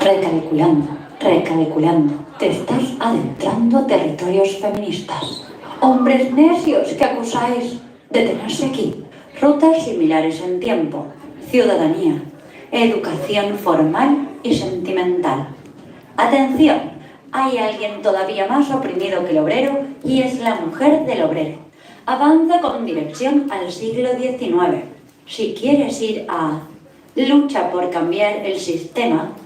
Recalculando, recalculando, te estás adentrando a territorios feministas. Hombres necios que acusáis de tenerse aquí. Rutas similares en tiempo, ciudadanía, educación formal y sentimental. Atención, hay alguien todavía más oprimido que el obrero y es la mujer del obrero. Avanza con dirección al siglo XIX. Si quieres ir a lucha por cambiar el sistema,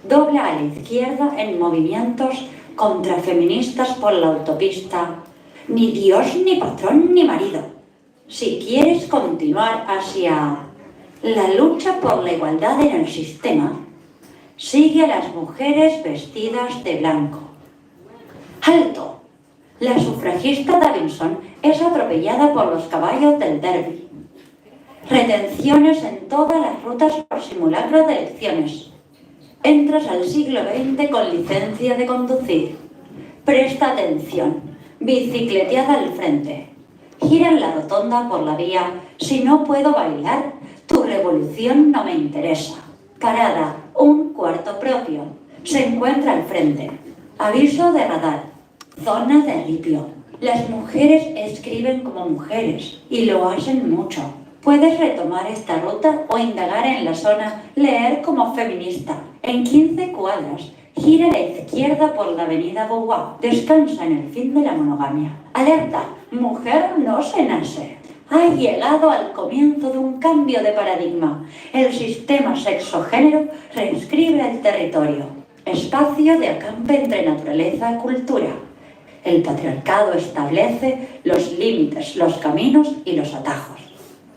dobla a la izquierda en movimientos contrafeministas por la autopista. Ni Dios, ni patrón, ni marido. Si quieres continuar hacia la lucha por la igualdad en el sistema, sigue a las mujeres vestidas de blanco. ¡Alto! La sufragista Davidson es atropellada por los caballos del derby. Retenciones en todas las rutas por simulacro de elecciones. Entras al siglo XX con licencia de conducir. Presta atención. Bicicleteada al frente. Gira en la rotonda por la vía. Si no puedo bailar, tu revolución no me interesa. Parada, un cuarto propio. Se encuentra al frente. Aviso de radar. Zona de ripio. Las mujeres escriben como mujeres y lo hacen mucho. Puedes retomar esta ruta o indagar en la zona leer como feminista. En 15 cuadras, gira a la izquierda por la avenida Beauvoir. Descansa en el fin de la monogamia. Alerta, mujer no se nace. Ha llegado al comienzo de un cambio de paradigma. El sistema sexo-género reescribe el territorio. Espacio de acampe entre naturaleza y cultura. El patriarcado establece los límites, los caminos y los atajos.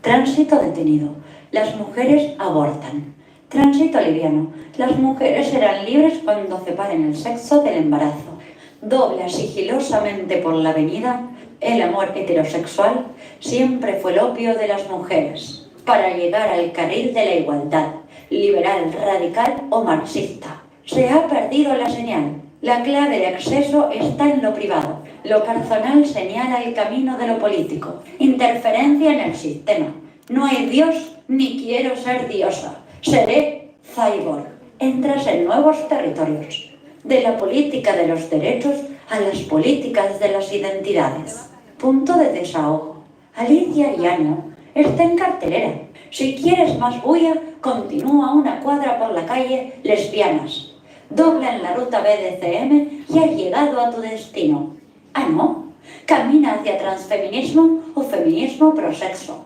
Tránsito detenido. Las mujeres abortan. Tránsito liviano. Las mujeres serán libres cuando separen el sexo del embarazo. Dobla sigilosamente por la avenida. El amor heterosexual siempre fue el opio de las mujeres. Para llegar al carril de la igualdad, liberal, radical o marxista. Se ha perdido la señal. La clave de acceso está en lo privado. Lo personal señala el camino de lo político. Interferencia en el sistema. No hay Dios ni quiero ser diosa. Seré cyborg. Entras en nuevos territorios. De la política de los derechos a las políticas de las identidades. Punto de desahogo. Alicia Llano está en cartelera. Si quieres más bulla, continúa una cuadra por la calle Lesbianas. Dobla en la ruta BDCM y has llegado a tu destino. ¿Ah, no? Camina hacia transfeminismo o feminismo prosexo.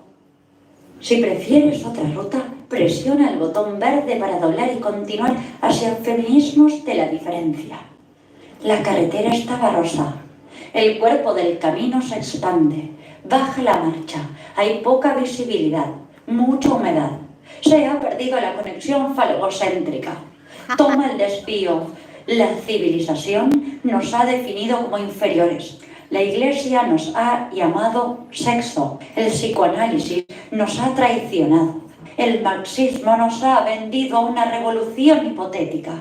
Si prefieres otra ruta, presiona el botón verde para doblar y continuar hacia feminismos de la diferencia. La carretera está barrosa. El cuerpo del camino se expande. Baja la marcha. Hay poca visibilidad. Mucha humedad. Se ha perdido la conexión falocéntrica. Toma el desvío. La civilización nos ha definido como inferiores. La Iglesia nos ha llamado sexo. El psicoanálisis nos ha traicionado. El marxismo nos ha vendido a una revolución hipotética.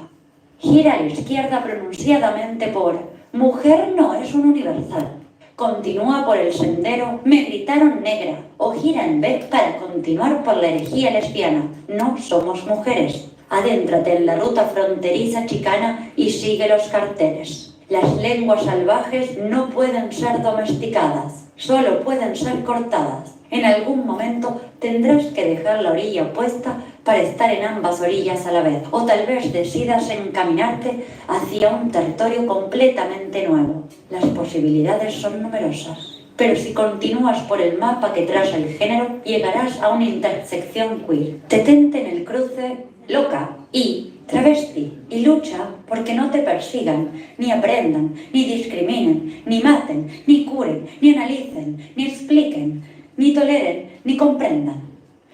Gira a la izquierda pronunciadamente por mujer no es un universal. Continúa por el sendero me gritaron negra o gira en B para continuar por la herejía lesbiana. No somos mujeres. Adéntrate en la ruta fronteriza chicana y sigue los carteles. Las lenguas salvajes no pueden ser domesticadas, solo pueden ser cortadas. En algún momento tendrás que dejar la orilla opuesta para estar en ambas orillas a la vez. O tal vez decidas encaminarte hacia un territorio completamente nuevo. Las posibilidades son numerosas. Pero si continúas por el mapa que traza el género, llegarás a una intersección queer. Detente en el cruce loca y travesti y lucha porque no te persigan, ni aprendan, ni discriminen, ni maten, ni curen, ni analicen, ni expliquen, ni toleren, ni comprendan.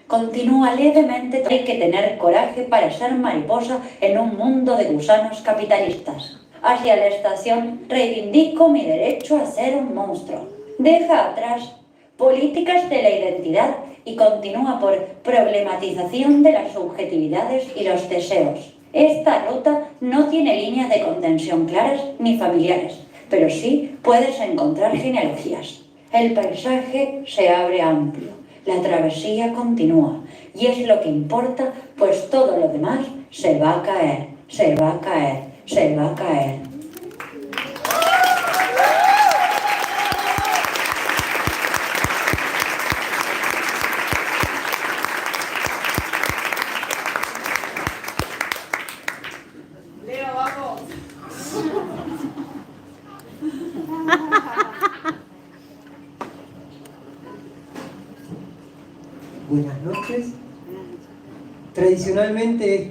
Continúa levemente. Hay que tener coraje para ser mariposa en un mundo de gusanos capitalistas. Hacia la estación reivindico mi derecho a ser un monstruo. Deja atrás políticas de la identidad y continúa por problematización de las subjetividades y los deseos. Esta ruta no tiene líneas de contención claras ni familiares, pero sí puedes encontrar genealogías. El paisaje se abre amplio, la travesía continúa y es lo que importa, pues todo lo demás se va a caer. se va a caer, se va a caer. Buenas noches. Tradicionalmente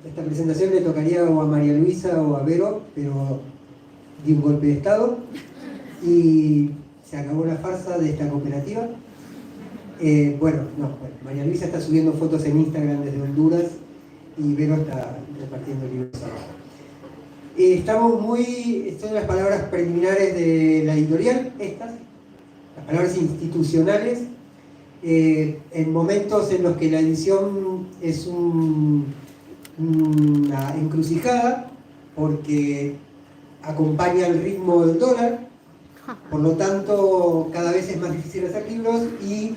esta presentación le tocaría o a María Luisa o a Vero, pero di un golpe de estado y se acabó la farsa de esta cooperativa. Bueno, María Luisa está subiendo fotos en Instagram desde Honduras y Vero está repartiendo libros ahora. Son las palabras preliminares de la editorial, las palabras institucionales, en momentos en los que la edición es una encrucijada, porque acompaña el ritmo del dólar, por lo tanto cada vez es más difícil hacer libros y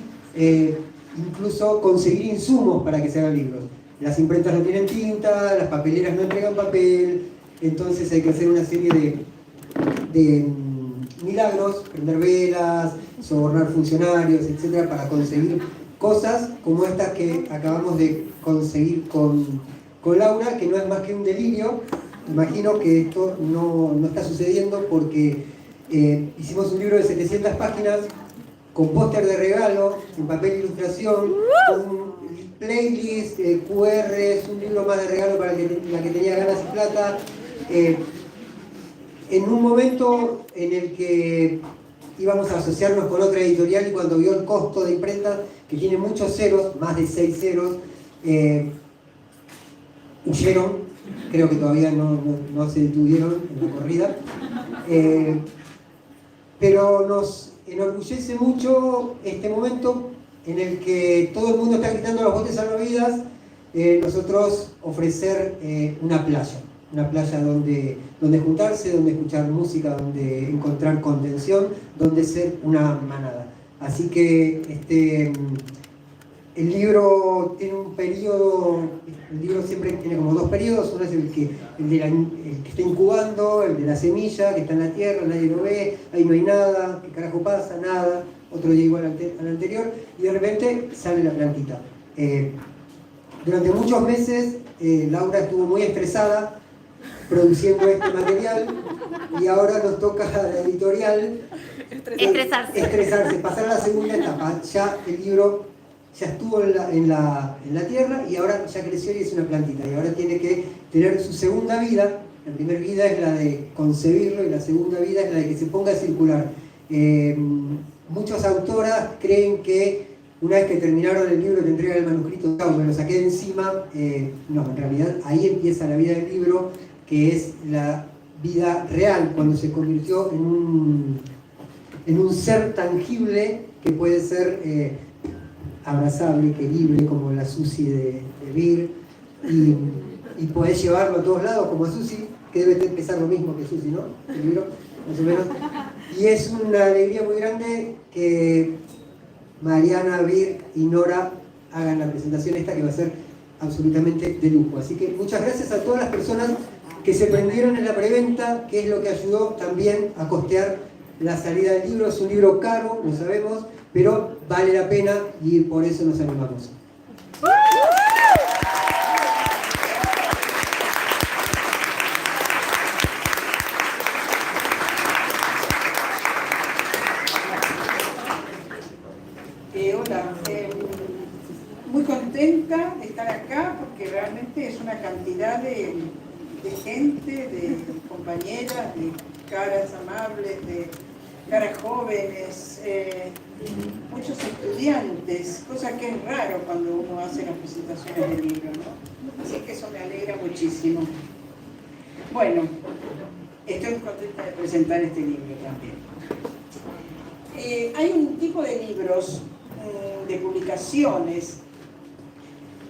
incluso conseguir insumos para que se hagan libros. Las imprentas no tienen tinta, las papeleras no entregan papel, entonces hay que hacer una serie de milagros, prender velas, sobornar funcionarios, etcétera, para conseguir cosas como estas que acabamos de conseguir con Laura, que no es más que un delirio. Imagino que esto no está sucediendo porque hicimos un libro de 700 páginas con póster de regalo, en papel de ilustración, con playlist, QRs, un libro más de regalo para la que tenía ganas y plata. En un momento en el que íbamos a asociarnos con otra editorial y cuando vio el costo de imprenta, que tiene muchos ceros, más de 6 ceros, huyeron, creo que todavía no se detuvieron en la corrida, pero nos enorgullece mucho este momento en el que todo el mundo está gritando los botes salvavidas, nosotros ofrecer una playa donde juntarse, donde escuchar música, donde encontrar contención, donde ser una manada. Así que el libro tiene un periodo, el libro siempre tiene como 2 periodos, uno es el que está incubando, el de la semilla, que está en la tierra, nadie lo ve, ahí no hay nada, ¿qué carajo pasa? Nada, otro día igual al anterior, y de repente sale la plantita. Durante muchos meses Laura estuvo muy estresada produciendo este material y ahora nos toca a la editorial estresarse, pasar a la segunda etapa. Ya el libro ya estuvo en la tierra y ahora ya creció y es una plantita y ahora tiene que tener su segunda vida. La primera vida es la de concebirlo y la segunda vida es la de que se ponga a circular. Muchas autoras creen que una vez que terminaron el libro te entregan el manuscrito, me lo saqué de encima. No, en realidad ahí empieza la vida del libro, que es la vida real, cuando se convirtió en un ser tangible que puede ser abrazable, querible, como la Susi de Vir, y podés llevarlo a todos lados, como a Susi, que debe pesar lo mismo que Susi, ¿no? El libro, más o menos. Y es una alegría muy grande que Mariana, Vir y Nora hagan la presentación esta, que va a ser absolutamente de lujo. Así que muchas gracias a todas las personas que se prendieron en la preventa, que es lo que ayudó también a costear la salida del libro. Es un libro caro, lo sabemos, pero vale la pena y por eso nos animamos. Hola, muy contenta de estar acá porque realmente es una cantidad de gente, de compañeras, de caras amables, de caras jóvenes, muchos estudiantes, cosa que es raro cuando uno hace las presentaciones de libros, ¿no? Así que eso me alegra muchísimo. Bueno, estoy contenta de presentar este libro también. Hay un tipo de libros, de publicaciones,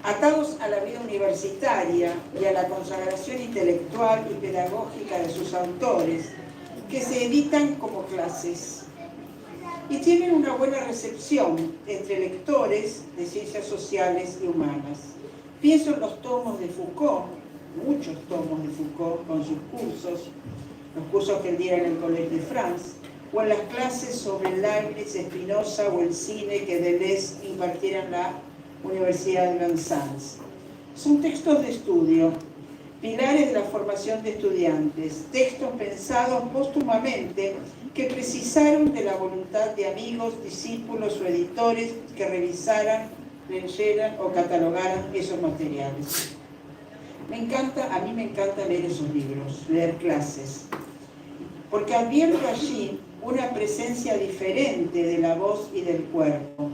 atados a la vida universitaria y a la consagración intelectual y pedagógica de sus autores, que se editan como clases y tienen una buena recepción entre lectores de ciencias sociales y humanas. Pienso en los tomos de Foucault, muchos tomos de Foucault con sus cursos, los cursos que él diera en el Collège de France, o en las clases sobre Leibniz, Spinoza o el cine que Deleuze impartiera en la Universidad de Vincennes. Son textos de estudio, pilares de la formación de estudiantes, textos pensados póstumamente que precisaron de la voluntad de amigos, discípulos o editores que revisaran, leyeran o catalogaran esos materiales. A mí me encanta leer esos libros, leer clases, porque advierto allí una presencia diferente de la voz y del cuerpo,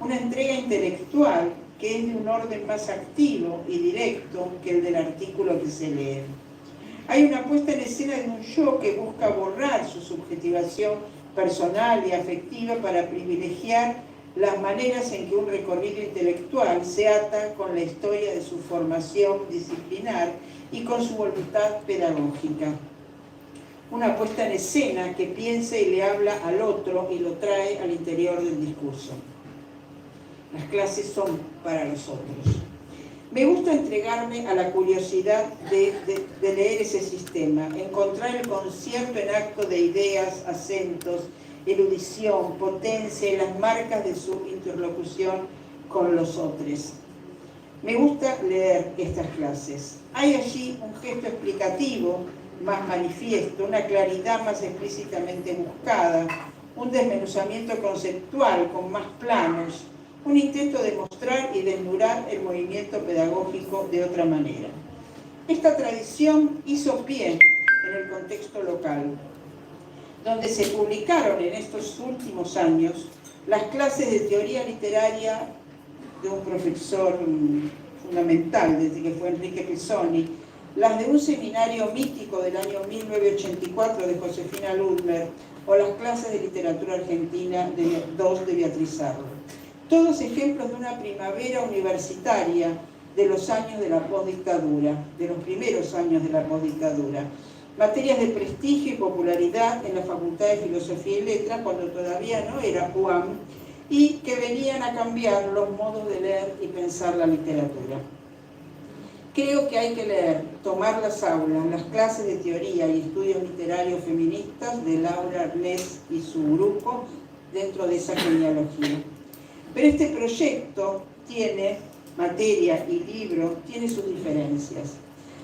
una entrega intelectual que es de un orden más activo y directo que el del artículo que se lee. Hay una puesta en escena de un yo que busca borrar su subjetivación personal y afectiva para privilegiar las maneras en que un recorrido intelectual se ata con la historia de su formación disciplinar y con su voluntad pedagógica. Una puesta en escena que piensa y le habla al otro y lo trae al interior del discurso. Las clases son para los otros. Me gusta entregarme a la curiosidad de leer ese sistema, encontrar el concierto en acto de ideas, acentos, erudición, potencia y las marcas de su interlocución con los otros. Me gusta leer estas clases. Hay allí un gesto explicativo más manifiesto, una claridad más explícitamente buscada, un desmenuzamiento conceptual con más planos, un intento de mostrar y desnudar el movimiento pedagógico de otra manera. Esta tradición hizo pie en el contexto local, donde se publicaron en estos últimos años las clases de teoría literaria de un profesor fundamental desde que fue Enrique Pisoni, las de un seminario mítico del año 1984 de Josefina Ludmer o las clases de literatura argentina de Beatriz Arlo. Todos ejemplos de una primavera universitaria de los años de la postdictadura, de los primeros años de la postdictadura. Materias de prestigio y popularidad en la Facultad de Filosofía y Letras cuando todavía no era UAM y que venían a cambiar los modos de leer y pensar la literatura. Creo que hay que leer, tomar las aulas, las clases de teoría y estudios literarios feministas de Laura Arnés y su grupo dentro de esa genealogía. Pero este proyecto tiene materia y libro, tiene sus diferencias.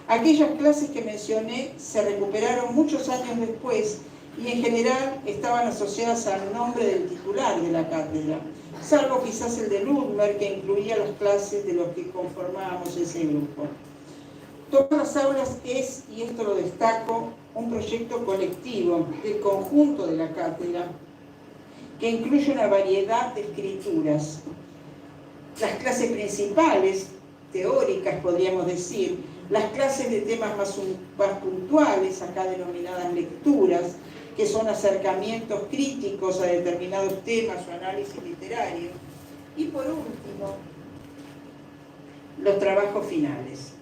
Aquellas clases que mencioné se recuperaron muchos años después y en general estaban asociadas al nombre del titular de la cátedra, salvo quizás el de Ludmer, que incluía las clases de los que conformábamos ese grupo. Todas las aulas es, y esto lo destaco, un proyecto colectivo del conjunto de la cátedra, que incluye una variedad de escrituras. Las clases principales, teóricas podríamos decir, las clases de temas más puntuales, acá denominadas lecturas, que son acercamientos críticos a determinados temas o análisis literario. Y por último, los trabajos finales.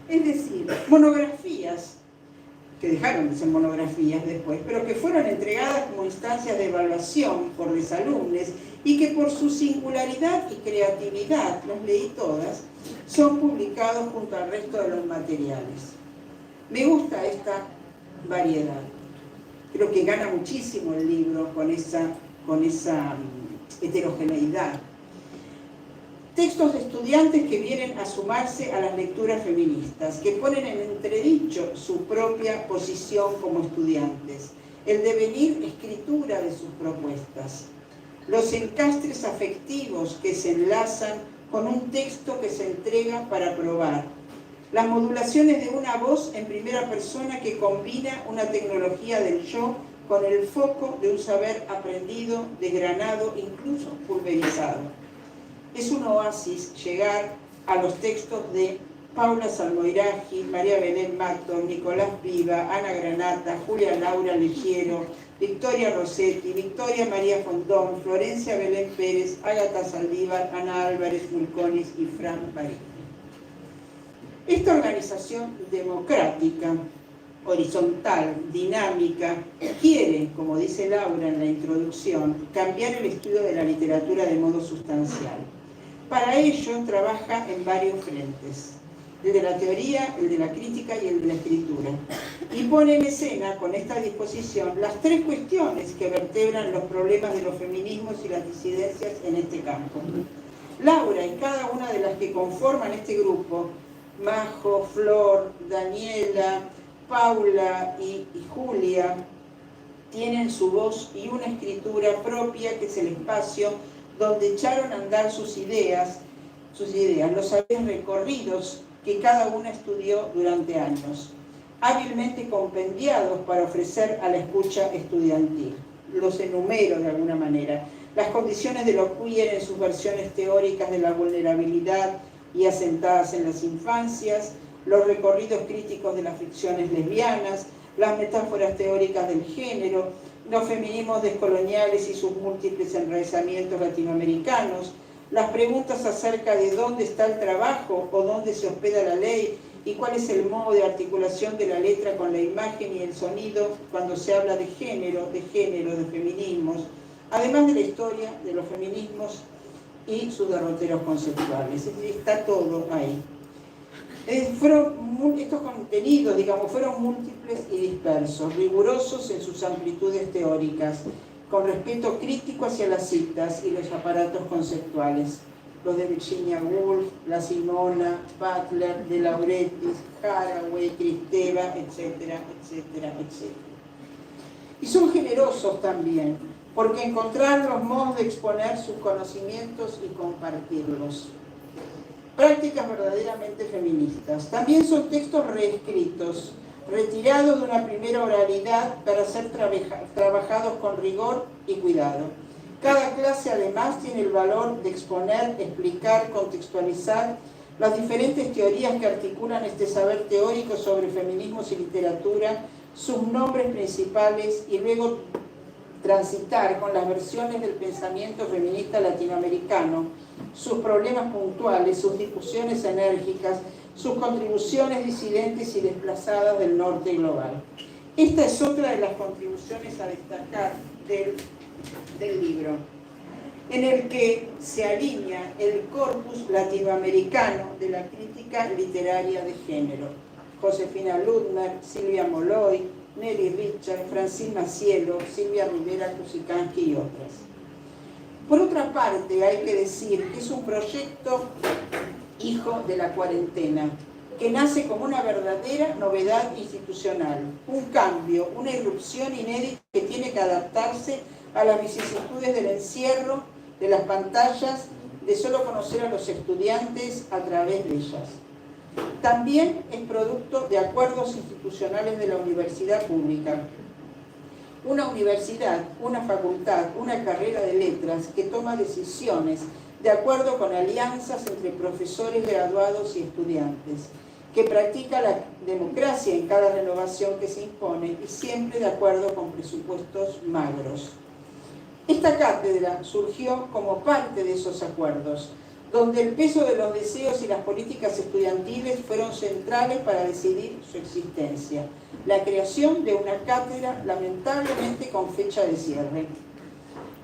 Es decir, monografías, que dejaron de ser monografías después, pero que fueron entregadas como instancias de evaluación por los alumnos y que por su singularidad y creatividad, los leí todas, son publicados junto al resto de los materiales. Me gusta esta variedad. Creo que gana muchísimo el libro con esa heterogeneidad. Textos de estudiantes que vienen a sumarse a las lecturas feministas, que ponen en entredicho su propia posición como estudiantes, el devenir escritura de sus propuestas, los encastres afectivos que se enlazan con un texto que se entrega para probar, las modulaciones de una voz en primera persona que combina una tecnología del yo con el foco de un saber aprendido, desgranado, incluso pulverizado. Es un oasis llegar a los textos de Paula Salmoiraghi, María Belén Matos, Nicolás Viva, Ana Granata, Julia Laura Legiero, Victoria Rossetti, Victoria María Fondón, Florencia Belén Pérez, Ágata Saldívar, Ana Álvarez Mulconis y Fran París. Esta organización democrática, horizontal, dinámica, quiere, como dice Laura en la introducción, cambiar el estudio de la literatura de modo sustancial. Para ello trabaja en varios frentes. el de la teoría, el de la crítica y el de la escritura. Y pone en escena, con esta disposición, las tres cuestiones que vertebran los problemas de los feminismos y las disidencias en este campo. Laura y cada una de las que conforman este grupo, Majo, Flor, Daniela, Paula y Julia, tienen su voz y una escritura propia que es el espacio donde echaron a andar sus ideas, los saberes recorridos que cada una estudió durante años, hábilmente compendiados para ofrecer a la escucha estudiantil. Los enumero de alguna manera. Las condiciones de lo queer en sus versiones teóricas de la vulnerabilidad y asentadas en las infancias, los recorridos críticos de las ficciones lesbianas, las metáforas teóricas del género, los feminismos descoloniales y sus múltiples enraizamientos latinoamericanos, las preguntas acerca de dónde está el trabajo o dónde se hospeda la ley y cuál es el modo de articulación de la letra con la imagen y el sonido cuando se habla de género, de feminismos, además de la historia de los feminismos y sus derroteros conceptuales. Está todo ahí. Estos contenidos, fueron múltiples y dispersos, rigurosos en sus amplitudes teóricas, con respeto crítico hacia las citas y los aparatos conceptuales, los de Virginia Woolf, la Simona, Butler, de Lauretis, Haraway, Kristeva, etcétera, etcétera, etcétera. Y son generosos también, porque encontraron los modos de exponer sus conocimientos y compartirlos. Prácticas verdaderamente feministas. También son textos reescritos, retirados de una primera oralidad para ser trabajados con rigor y cuidado. Cada clase además tiene el valor de exponer, explicar, contextualizar las diferentes teorías que articulan este saber teórico sobre feminismos y literatura, sus nombres principales y luego transitar con las versiones del pensamiento feminista latinoamericano, sus problemas puntuales, sus discusiones enérgicas, sus contribuciones disidentes y desplazadas del norte global. Esta es otra de las contribuciones a destacar del libro, en el que se alinea el corpus latinoamericano de la crítica literaria de género. Josefina Ludmer, Silvia Molloy, Nelly Richard, Francine Macielo, Silvia Rivera Kusikanski y otras. Por otra parte, hay que decir que es un proyecto hijo de la cuarentena, que nace como una verdadera novedad institucional, un cambio, una irrupción inédita que tiene que adaptarse a las vicisitudes del encierro, de las pantallas, de solo conocer a los estudiantes a través de ellas. También es producto de acuerdos institucionales de la universidad pública. Una universidad, una facultad, una carrera de letras que toma decisiones de acuerdo con alianzas entre profesores, graduados y estudiantes, que practica la democracia en cada renovación que se impone y siempre de acuerdo con presupuestos magros. Esta cátedra surgió como parte de esos acuerdos, donde el peso de los deseos y las políticas estudiantiles fueron centrales para decidir su existencia. La creación de una cátedra lamentablemente con fecha de cierre.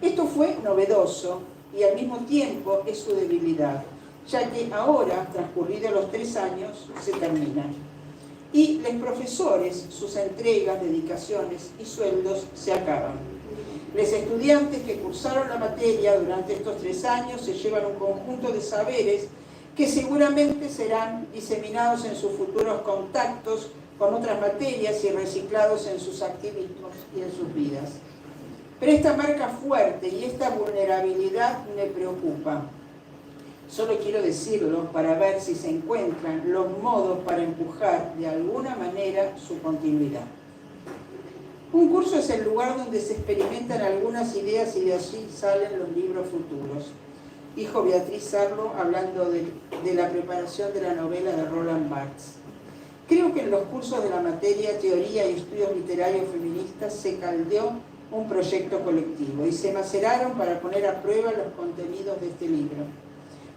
Esto fue novedoso y al mismo tiempo es su debilidad, ya que ahora, transcurridos los 3 años, se termina. Y los profesores, sus entregas, dedicaciones y sueldos se acaban. Los estudiantes que cursaron la materia durante estos 3 años se llevan un conjunto de saberes que seguramente serán diseminados en sus futuros contactos con otras materias y reciclados en sus activismos y en sus vidas. Pero esta marca fuerte y esta vulnerabilidad me preocupa. Solo quiero decirlo para ver si se encuentran los modos para empujar de alguna manera su continuidad. Un curso es el lugar donde se experimentan algunas ideas y de allí salen los libros futuros. Dijo Beatriz Sarlo hablando de la preparación de la novela de Roland Barthes. Creo que en los cursos de la materia Teoría y Estudios Literarios Feministas se caldeó un proyecto colectivo y se maceraron para poner a prueba los contenidos de este libro.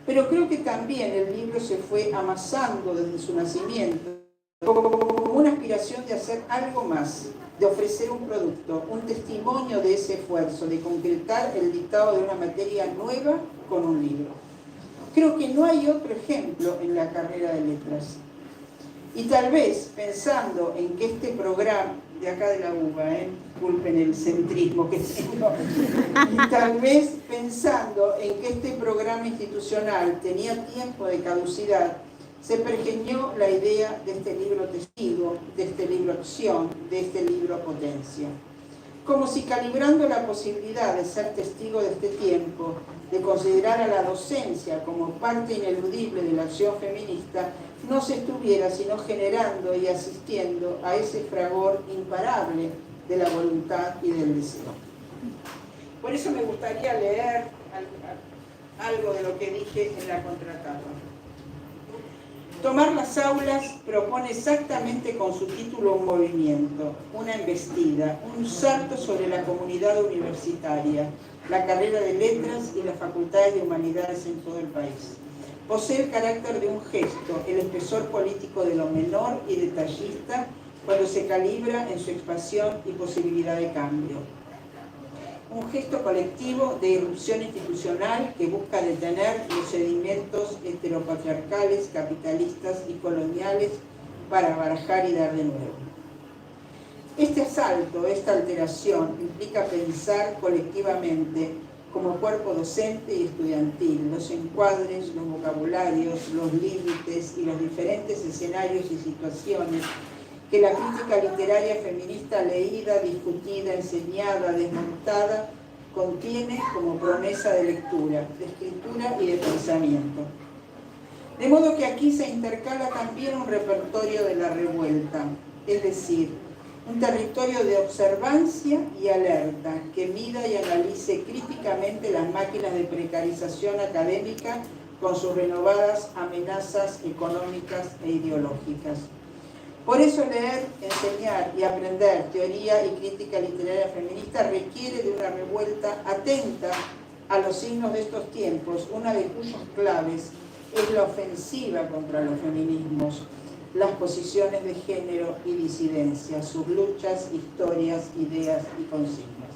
Pero creo que también el libro se fue amasando desde su nacimiento como una aspiración de hacer algo más, de ofrecer un producto, un testimonio de ese esfuerzo, de concretar el dictado de una materia nueva con un libro. Creo que no hay otro ejemplo en la carrera de letras. Y tal vez pensando en que este programa, de acá de la UBA, disculpen el centrismo que tengo, y tal vez pensando en que este programa institucional tenía tiempo de caducidad, se pergeñó la idea de este libro testigo, de este libro acción, de este libro potencia. Como si calibrando la posibilidad de ser testigo de este tiempo, de considerar a la docencia como parte ineludible de la acción feminista, no se estuviera sino generando y asistiendo a ese fragor imparable de la voluntad y del deseo. Por eso me gustaría leer algo de lo que dije en la contratapa. Tomar las aulas propone exactamente con su título un movimiento, una embestida, un salto sobre la comunidad universitaria, la carrera de letras y las facultades de humanidades en todo el país. Posee el carácter de un gesto, el espesor político de lo menor y detallista cuando se calibra en su expansión y posibilidad de cambio. Un gesto colectivo de irrupción institucional que busca detener los sedimentos heteropatriarcales, capitalistas y coloniales para barajar y dar de nuevo. Este asalto, esta alteración, implica pensar colectivamente como cuerpo docente y estudiantil, los encuadres, los vocabularios, los límites y los diferentes escenarios y situaciones que la crítica literaria feminista leída, discutida, enseñada, desmontada, contiene como promesa de lectura, de escritura y de pensamiento. De modo que aquí se intercala también un repertorio de la revuelta, es decir, un territorio de observancia y alerta que mida y analice críticamente las máquinas de precarización académica con sus renovadas amenazas económicas e ideológicas. Por eso leer, enseñar y aprender teoría y crítica literaria feminista requiere de una revuelta atenta a los signos de estos tiempos, una de cuyas claves es la ofensiva contra los feminismos, las posiciones de género y disidencia, sus luchas, historias, ideas y consignas.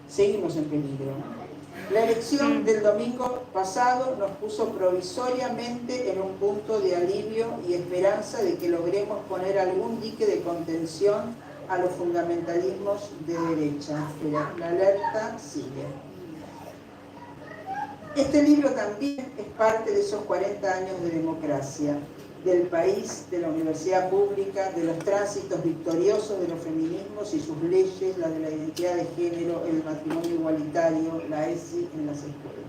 Seguimos en peligro. La elección del domingo pasado nos puso provisoriamente en un punto de alivio y esperanza de que logremos poner algún dique de contención a los fundamentalismos de derecha. Pero la alerta sigue. Este libro también es parte de esos 40 años de democracia, del país, de la universidad pública, de los tránsitos victoriosos de los feminismos y sus leyes, la de la identidad de género, el matrimonio igualitario, la ESI en las escuelas.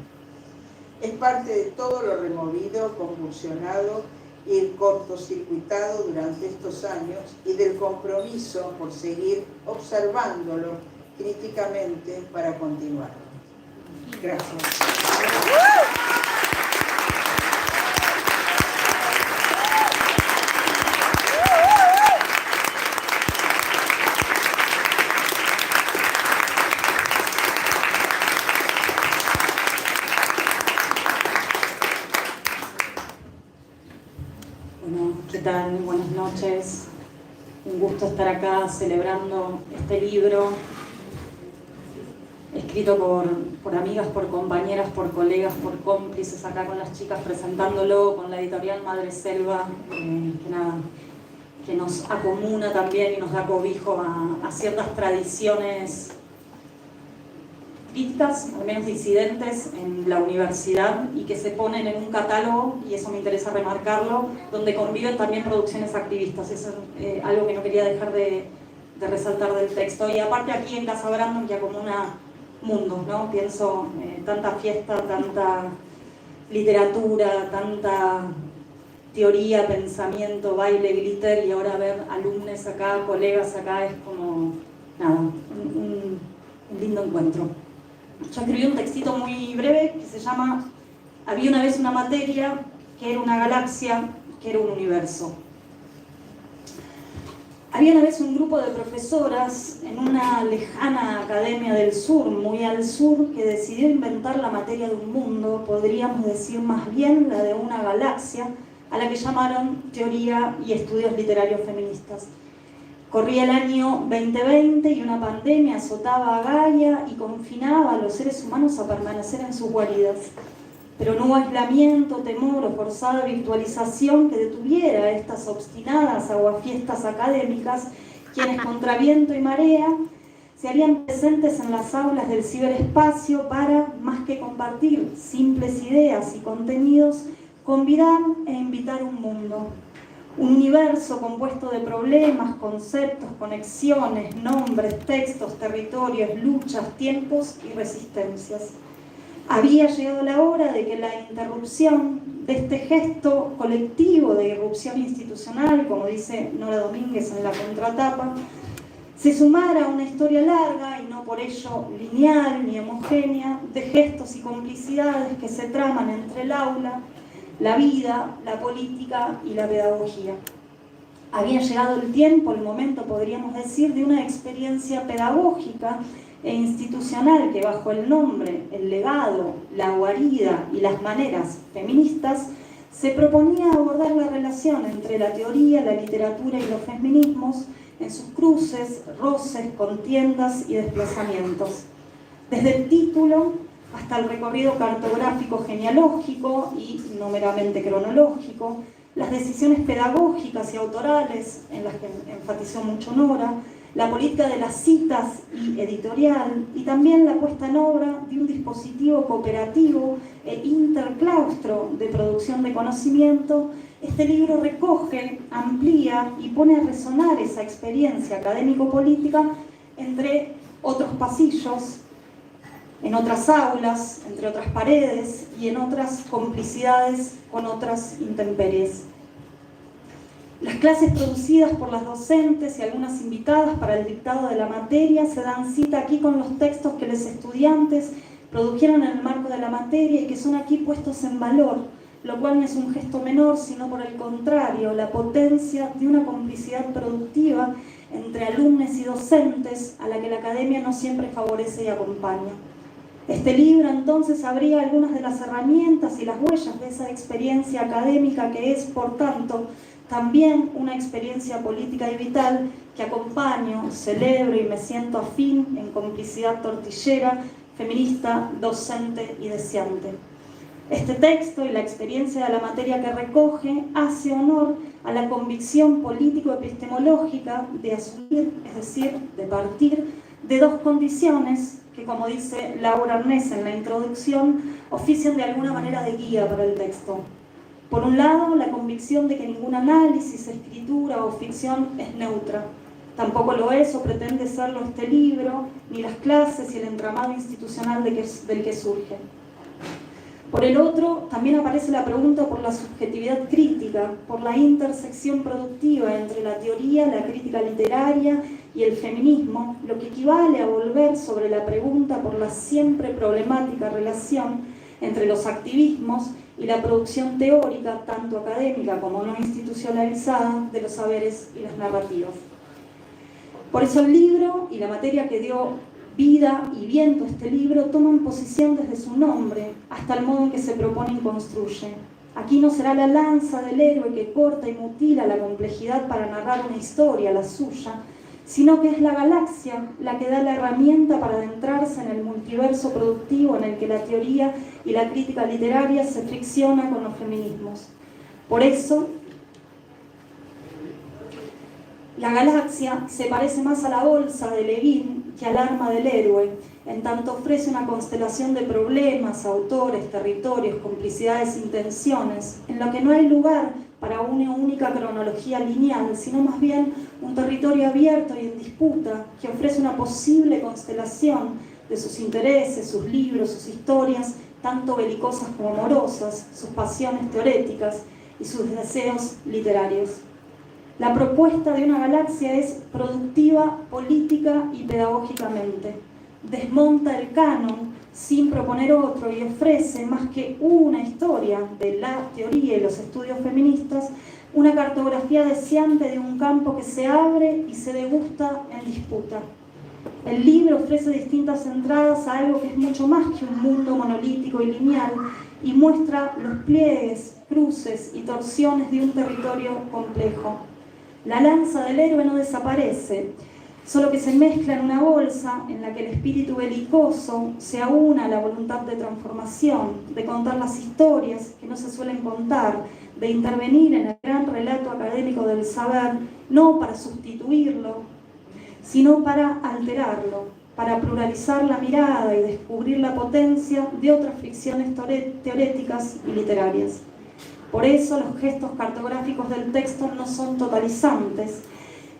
Es parte de todo lo removido, convulsionado y cortocircuitado durante estos años y del compromiso por seguir observándolo críticamente para continuar. Gracias. ¿Qué tal? Buenas noches. Un gusto estar acá celebrando este libro, escrito por amigas, por compañeras, por colegas, por cómplices, acá con las chicas presentándolo, con la editorial Madre Selva, que nos acomuna también y nos da cobijo a ciertas tradiciones críticas, al menos disidentes, en la universidad y que se ponen en un catálogo, y eso me interesa remarcarlo, donde conviven también producciones activistas. Eso es algo que no quería dejar de resaltar del texto. Y aparte aquí en Casa Brandon, que acomuna mundos, ¿no? Pienso tanta fiesta, tanta literatura, tanta teoría, pensamiento, baile, glitter, y ahora ver alumnos acá, colegas acá, es como, nada, un lindo encuentro. Yo escribí un textito muy breve que se llama Había una vez una materia que era una galaxia, que era un universo. Había una vez un grupo de profesoras en una lejana academia del sur, muy al sur, que decidió inventar la materia de un mundo, podríamos decir más bien la de una galaxia, a la que llamaron Teoría y Estudios Literarios Feministas. Corría el año 2020 y una pandemia azotaba a Gaia y confinaba a los seres humanos a permanecer en sus guaridas. Pero no hubo aislamiento, temor o forzada virtualización que detuviera a estas obstinadas aguafiestas académicas, quienes contra viento y marea se harían presentes en las aulas del ciberespacio para, más que compartir simples ideas y contenidos, convidar e invitar un mundo. Un universo compuesto de problemas, conceptos, conexiones, nombres, textos, territorios, luchas, tiempos y resistencias. Había llegado la hora de que la interrupción de este gesto colectivo de irrupción institucional, como dice Nora Domínguez en la contratapa, se sumara a una historia larga y no por ello lineal ni homogénea de gestos y complicidades que se traman entre el aula, la vida, la política y la pedagogía. Había llegado el tiempo, el momento, podríamos decir, de una experiencia pedagógica e institucional que bajo el nombre, el legado, la guarida y las maneras feministas se proponía abordar la relación entre la teoría, la literatura y los feminismos en sus cruces, roces, contiendas y desplazamientos. Desde el título hasta el recorrido cartográfico genealógico y no meramente cronológico, las decisiones pedagógicas y autorales, en las que enfatizó mucho Nora, la política de las citas y editorial, y también la puesta en obra de un dispositivo cooperativo e interclaustro de producción de conocimiento, este libro recoge, amplía y pone a resonar esa experiencia académico-política entre otros pasillos, en otras aulas, entre otras paredes y en otras complicidades con otras intemperies. Las clases producidas por las docentes y algunas invitadas para el dictado de la materia se dan cita aquí con los textos que los estudiantes produjeron en el marco de la materia y que son aquí puestos en valor, lo cual no es un gesto menor, sino por el contrario, la potencia de una complicidad productiva entre alumnos y docentes a la que la academia no siempre favorece y acompaña. Este libro entonces abría algunas de las herramientas y las huellas de esa experiencia académica que es, por tanto, también una experiencia política y vital que acompaño, celebro y me siento afín en complicidad tortillera, feminista, docente y deseante. Este texto y la experiencia de la materia que recoge hace honor a la convicción político-epistemológica de asumir, es decir, de partir de dos condiciones que, como dice Laura Arnés en la introducción, ofician de alguna manera de guía para el texto. Por un lado, la convicción de que ningún análisis, escritura o ficción es neutra. Tampoco lo es o pretende serlo este libro, ni las clases y el entramado institucional del que surge. Por el otro, también aparece la pregunta por la subjetividad crítica, por la intersección productiva entre la teoría, la crítica literaria y el feminismo, lo que equivale a volver sobre la pregunta por la siempre problemática relación entre los activismos y la producción teórica, tanto académica como no institucionalizada, de los saberes y las narrativas. Por eso el libro y la materia que dio vida y viento a este libro toman posición desde su nombre hasta el modo en que se propone y construye. Aquí no será la lanza del héroe que corta y mutila la complejidad para narrar una historia, la suya, sino que es la galaxia la que da la herramienta para adentrarse en el multiverso productivo en el que la teoría y la crítica literaria se fricciona con los feminismos. Por eso, la galaxia se parece más a la bolsa de Levin que al arma del héroe, en tanto ofrece una constelación de problemas, autores, territorios, complicidades, intenciones, en lo que no hay lugar para una única cronología lineal, sino más bien un territorio abierto y en disputa que ofrece una posible constelación de sus intereses, sus libros, sus historias, tanto belicosas como amorosas, sus pasiones teoréticas y sus deseos literarios. La propuesta de una galaxia es productiva, política y pedagógicamente. Desmonta el canon sin proponer otro y ofrece, más que una historia de la teoría y los estudios feministas, una cartografía deseante de un campo que se abre y se degusta en disputa. El libro ofrece distintas entradas a algo que es mucho más que un mundo monolítico y lineal y muestra los pliegues, cruces y torsiones de un territorio complejo. La lanza del héroe no desaparece, solo que se mezcla en una bolsa en la que el espíritu belicoso se aúna a la voluntad de transformación, de contar las historias que no se suelen contar, de intervenir en el gran relato académico del saber, no para sustituirlo, sino para alterarlo, para pluralizar la mirada y descubrir la potencia de otras ficciones teoréticas y literarias. Por eso los gestos cartográficos del texto no son totalizantes,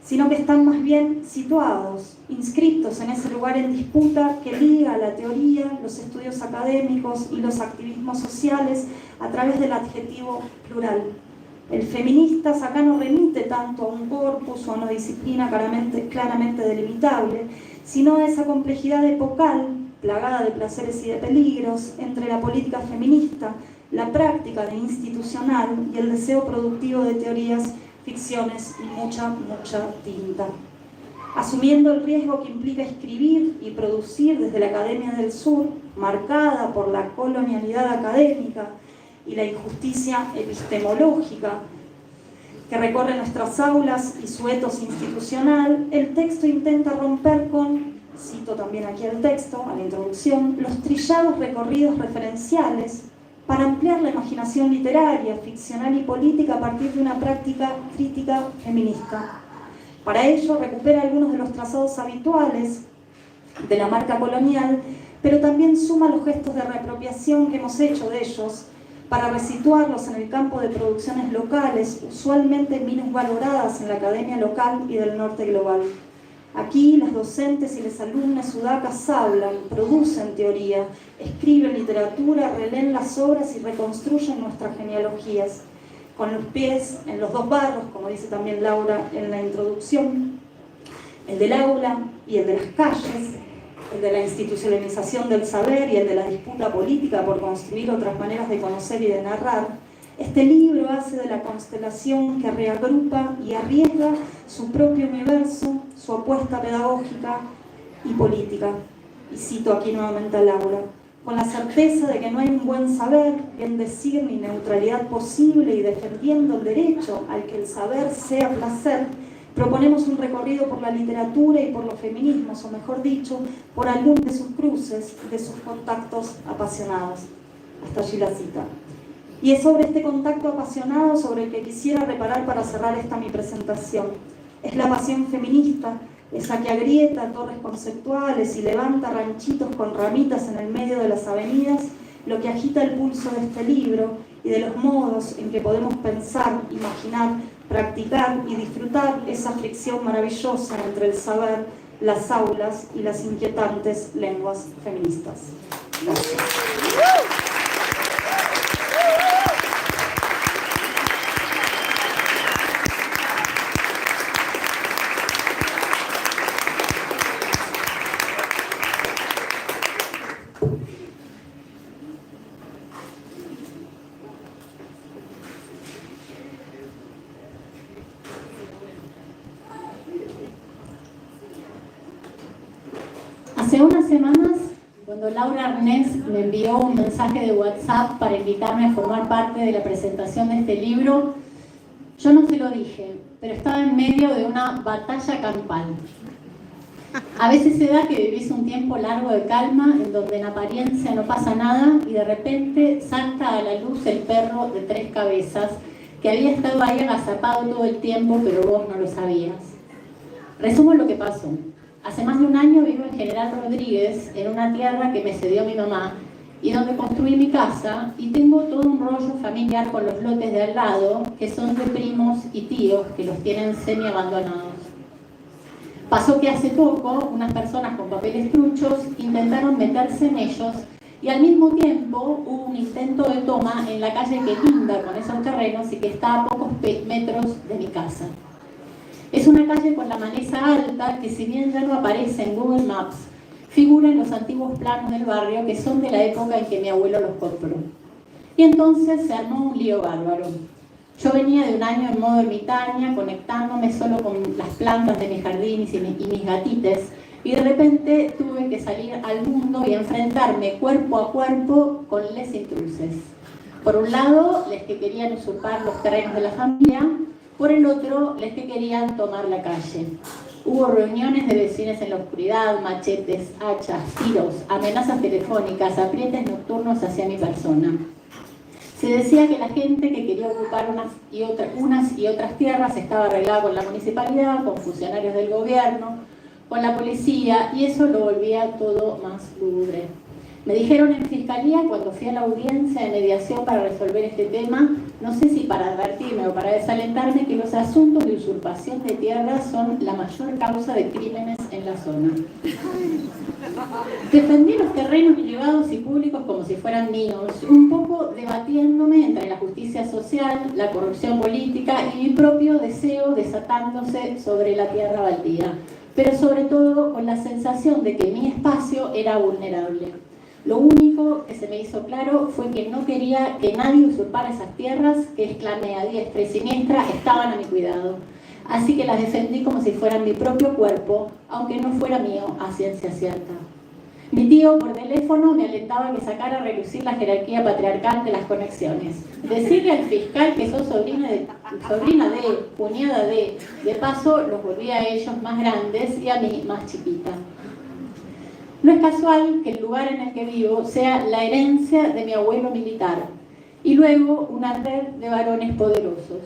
sino que están más bien situados, inscritos en ese lugar en disputa que liga la teoría, los estudios académicos y los activismos sociales a través del adjetivo plural. El feminista acá no remite tanto a un corpus o a una disciplina claramente delimitable, sino a esa complejidad epocal, plagada de placeres y de peligros, entre la política feminista, la práctica de institucional y el deseo productivo de teorías, ficciones y mucha tinta. Asumiendo el riesgo que implica escribir y producir desde la Academia del Sur, marcada por la colonialidad académica y la injusticia epistemológica que recorre nuestras aulas y su etos institucional, el texto intenta romper con, cito también aquí el texto, a la introducción, los trillados recorridos referenciales para ampliar la imaginación literaria, ficcional y política a partir de una práctica crítica feminista. Para ello recupera algunos de los trazados habituales de la marca colonial, pero también suma los gestos de reapropiación que hemos hecho de ellos para resituarlos en el campo de producciones locales, usualmente minusvaloradas en la academia local y del norte global. Aquí las docentes y los alumnos sudacas hablan, producen teoría, escriben literatura, releen las obras y reconstruyen nuestras genealogías, con los pies en los dos barros, como dice también Laura en la introducción, el del aula y el de las calles, el de la institucionalización del saber y el de la disputa política por construir otras maneras de conocer y de narrar. Este libro hace de la constelación que reagrupa y arriesga su propio universo, su apuesta pedagógica y política. Y cito aquí nuevamente a Laura: con la certeza de que no hay un buen saber, bien decir ni neutralidad posible y defendiendo el derecho al que el saber sea placer, proponemos un recorrido por la literatura y por los feminismos, o mejor dicho, por algún de sus cruces, de sus contactos apasionados. Hasta allí la cita. Y es sobre este contacto apasionado sobre el que quisiera reparar para cerrar esta mi presentación. Es la pasión feminista, esa que agrieta torres conceptuales y levanta ranchitos con ramitas en el medio de las avenidas, lo que agita el pulso de este libro y de los modos en que podemos pensar, imaginar, practicar y disfrutar esa fricción maravillosa entre el saber, las aulas y las inquietantes lenguas feministas. Gracias. Hace unas semanas, cuando Laura Arnés me envió un mensaje de WhatsApp para invitarme a formar parte de la presentación de este libro, yo no se lo dije, pero estaba en medio de una batalla campal. A veces se da que vivís un tiempo largo de calma, en donde en apariencia no pasa nada, y de repente salta a la luz el perro de 3 cabezas, que había estado ahí agazapado todo el tiempo, pero vos no lo sabías. Resumo lo que pasó. Hace más de un año vivo en General Rodríguez, en una tierra que me cedió mi mamá, y donde construí mi casa, y tengo todo un rollo familiar con los lotes de al lado, que son de primos y tíos que los tienen semi-abandonados. Pasó que hace poco, unas personas con papeles truchos intentaron meterse en ellos, y al mismo tiempo hubo un intento de toma en la calle que linda con esos terrenos y que está a pocos metros de mi casa. Es una calle con la maleza alta que, si bien ya no aparece en Google Maps, figura en los antiguos planos del barrio, que son de la época en que mi abuelo los compró. Y entonces se armó un lío bárbaro. Yo venía de un año en modo ermitaña, conectándome solo con las plantas de mis jardines y mis gatites, y de repente tuve que salir al mundo y enfrentarme cuerpo a cuerpo con les intruses. Por un lado, les que querían usurpar los terrenos de la familia; por el otro, les que querían tomar la calle. Hubo reuniones de vecinos en la oscuridad, machetes, hachas, tiros, amenazas telefónicas, aprietes nocturnos hacia mi persona. Se decía que la gente que quería ocupar unas y otras tierras estaba arreglada con la municipalidad, con funcionarios del gobierno, con la policía, y eso lo volvía todo más lúgubre. Me dijeron en fiscalía, cuando fui a la audiencia de mediación para resolver este tema, no sé si para advertirme o para desalentarme, que los asuntos de usurpación de tierras son la mayor causa de crímenes en la zona. Defendí los terrenos privados y públicos como si fueran míos, un poco debatiéndome entre la justicia social, la corrupción política y mi propio deseo desatándose sobre la tierra baldía, pero sobre todo con la sensación de que mi espacio era vulnerable. Lo único que se me hizo claro fue que no quería que nadie usurpara esas tierras que, exclamé a diestra y siniestra, estaban a mi cuidado. Así que las defendí como si fueran mi propio cuerpo, aunque no fuera mío a ciencia cierta. Mi tío por teléfono me alentaba a que sacara a relucir la jerarquía patriarcal de las conexiones. Decirle al fiscal que sos sobrina de, cuñada de paso los volvía a ellos más grandes y a mí más chiquita. No es casual que el lugar en el que vivo sea la herencia de mi abuelo militar y luego una red de varones poderosos.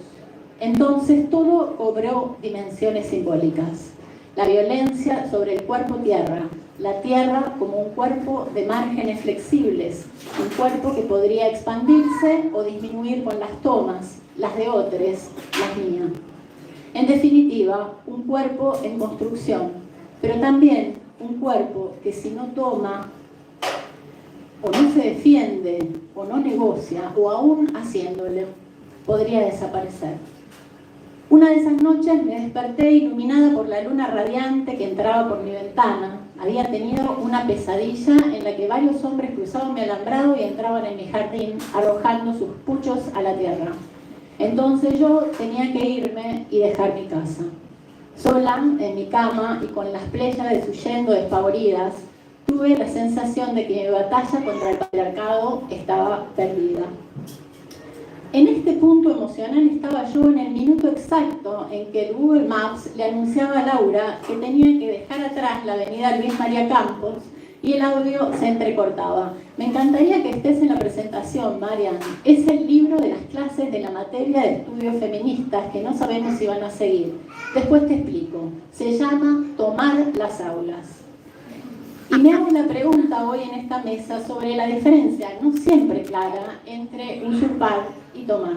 Entonces todo cobró dimensiones simbólicas. La violencia sobre el cuerpo tierra, la tierra como un cuerpo de márgenes flexibles, un cuerpo que podría expandirse o disminuir con las tomas, las de otros, las mías. En definitiva, un cuerpo en construcción, pero también un cuerpo que si no toma, o no se defiende, o no negocia, o aún haciéndole, podría desaparecer. Una de esas noches me desperté iluminada por la luna radiante que entraba por mi ventana. Había tenido una pesadilla en la que varios hombres cruzaban mi alambrado y entraban en mi jardín, arrojando sus puchos a la tierra. Entonces yo tenía que irme y dejar mi casa. Sola, en mi cama y con las pléyades huyendo despavoridas, tuve la sensación de que mi batalla contra el patriarcado estaba perdida. En este punto emocional estaba yo en el minuto exacto en que el Google Maps le anunciaba a Laura que tenía que dejar atrás la avenida Luis María Campos y el audio se entrecortaba. Me encantaría que estés en la presentación, Marian. Es el libro de las clases de la materia de estudios feministas que no sabemos si van a seguir. Después te explico. Se llama Tomar las aulas. Y me hago la pregunta hoy en esta mesa sobre la diferencia, no siempre clara, entre usurpar y tomar.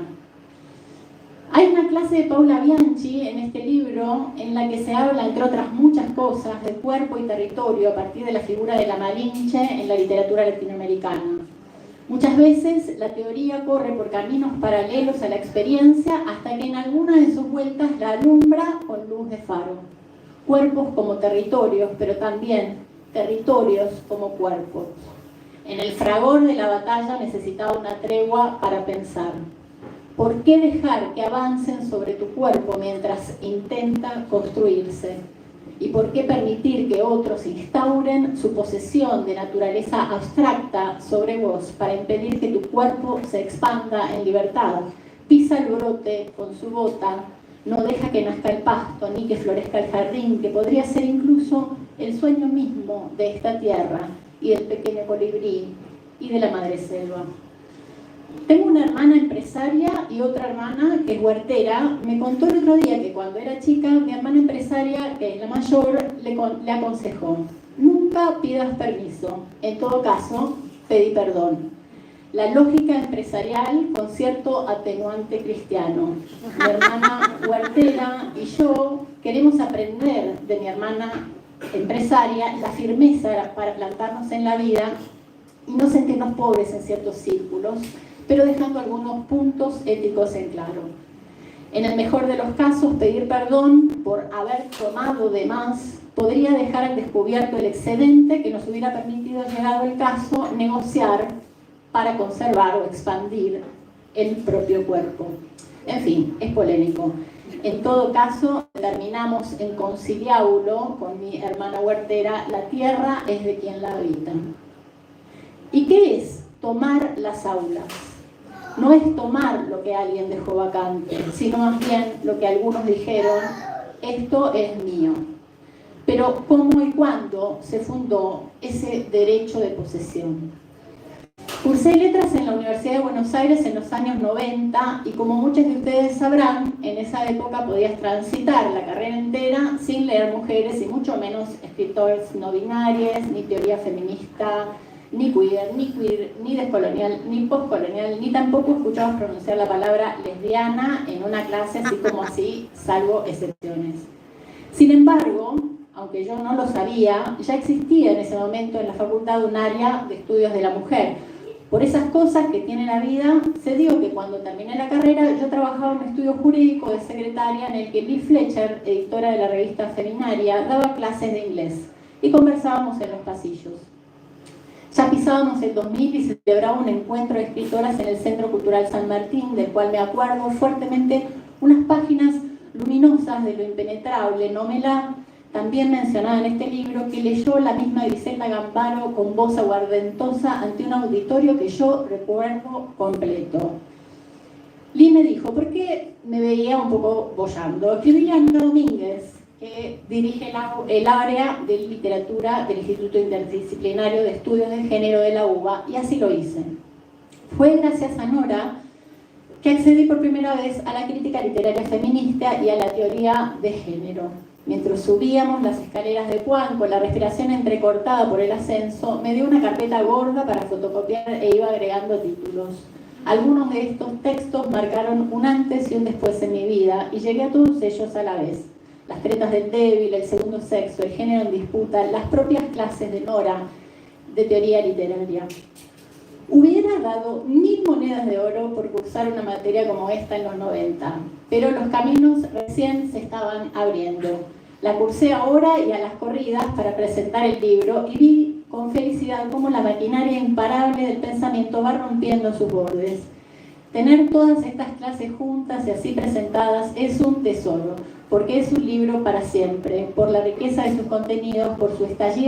Hay una clase de Paula Bianchi en este libro en la que se habla, entre otras muchas cosas, de cuerpo y territorio a partir de la figura de la Malinche en la literatura latinoamericana. Muchas veces la teoría corre por caminos paralelos a la experiencia hasta que en alguna de sus vueltas la alumbra con luz de faro. Cuerpos como territorios, pero también territorios como cuerpos. En el fragor de la batalla necesitaba una tregua para pensar. ¿Por qué dejar que avancen sobre tu cuerpo mientras intenta construirse? ¿Y por qué permitir que otros instauren su posesión de naturaleza abstracta sobre vos para impedir que tu cuerpo se expanda en libertad? Pisa el brote con su bota, no deja que nazca el pasto ni que florezca el jardín, que podría ser incluso el sueño mismo de esta tierra y del pequeño colibrí y de la madre selva. Tengo una hermana empresaria y otra hermana que es huertera. Me contó el otro día que cuando era chica, mi hermana empresaria, que es la mayor, le aconsejó: nunca pidas permiso, en todo caso, pedí perdón. La lógica empresarial con cierto atenuante cristiano. Mi hermana huertera y yo queremos aprender de mi hermana empresaria la firmeza para plantarnos en la vida y no sentirnos pobres en ciertos círculos, pero dejando algunos puntos éticos en claro. En el mejor de los casos, pedir perdón por haber tomado de más podría dejar al descubierto el excedente que nos hubiera permitido, llegado el caso, negociar para conservar o expandir el propio cuerpo. En fin, es polémico. En todo caso, terminamos en conciliábulo con mi hermana huertera: la tierra es de quien la habita. ¿Y qué es tomar las aulas? No es tomar lo que alguien dejó vacante, sino más bien lo que algunos dijeron: esto es mío. pero ¿cómo y cuándo se fundó ese derecho de posesión? Cursé letras en la Universidad de Buenos Aires en los años 90 y como muchos de ustedes sabrán, en esa época podías transitar la carrera entera sin leer mujeres y mucho menos escritores no binarias, ni teoría feminista, ni queer, ni descolonial, ni postcolonial, ni tampoco escuchabas pronunciar la palabra lesbiana en una clase así como así, salvo excepciones. Sin embargo, aunque yo no lo sabía, ya existía en ese momento en la facultad un área de estudios de la mujer. Por esas cosas que tiene la vida, se dio que cuando terminé la carrera yo trabajaba en un estudio jurídico de secretaria en el que Liz Fletcher, editora de la revista Feminaria, daba clases de inglés y conversábamos en los pasillos. Ya pisábamos el 2000 y se celebraba un encuentro de escritoras en el Centro Cultural San Martín, del cual me acuerdo fuertemente unas páginas luminosas de lo impenetrable, Nómela, también mencionada en este libro, que leyó la misma Griselda Gambaro con voz aguardentosa ante un auditorio que yo recuerdo completo. Lee me dijo, ¿por qué me veía un poco boyando? Escribí a Ana Domínguez, que dirige el área de literatura del Instituto Interdisciplinario de Estudios de Género de la UBA, y así lo hice. Fue gracias a Nora que accedí por primera vez a la crítica literaria feminista y a la teoría de género. Mientras subíamos las escaleras de Puan con la respiración entrecortada por el ascenso, me dio una carpeta gorda para fotocopiar e iba agregando títulos. Algunos de estos textos marcaron un antes y un después en mi vida y llegué a todos ellos a la vez. Las tretas del débil, el segundo sexo, el género en disputa, las propias clases de Nora de teoría literaria. Hubiera dado 1000 monedas de oro por cursar una materia como esta en los 90, pero los caminos recién se estaban abriendo. La cursé ahora y a las corridas para presentar el libro y vi con felicidad cómo la maquinaria imparable del pensamiento va rompiendo sus bordes. Tener todas estas clases juntas y así presentadas es un tesoro, porque es un libro para siempre, por la riqueza de sus contenidos, por su estallido